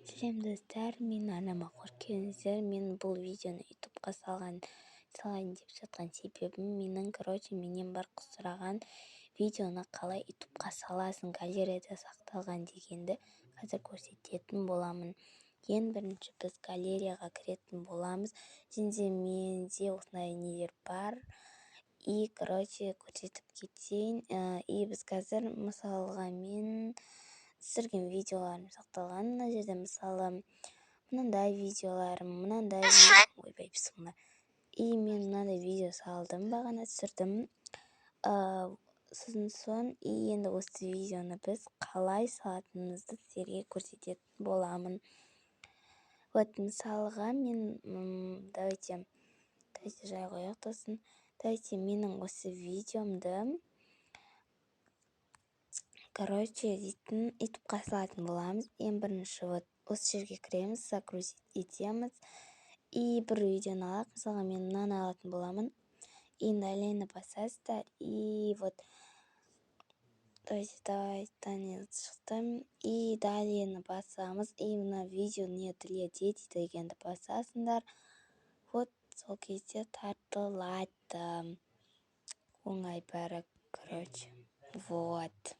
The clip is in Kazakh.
Сәлем достар, мен арнама қош келдіңіздер. Мен бұл видеоны ютубқа салайын деп жатқан себебім менің менен бір сұраған видеоны қалай ютубқа саласың, галереяда сақталған дегенді қазір көрсететін боламын. Ең бірінші біз галереяға кіретін боламыз. Және менде осындай нелер бар. И көрсетіп кетейін. И біз қазір мысалға мен түсірген видеоларым сақталған. Мына жерде мысалы мынандай видеоларым, мынандай ойбай бісміллә. И мен мынандай видео салдым, бағана түсірдім. Сосын и енді осы видеоны біз қалай салатынымызды сіздерге көрсететін боламын. Вот мысалға мен давайте жай қояйық тосын. Давайте менің осы видеомды дейтін ютубқа салатын боламыз. Ең бірінші осы жерге кіреміз, загрузить етеміз. И бір видеоны алайық. Мысалға мен мынаны алатын боламын. И далее басасыздар. И давайте шықтым. И далее басамыз. И мына видео не для детей дегенді басасыңдар. Вот сол кезде тартылады. Оңай бәрі, Вот.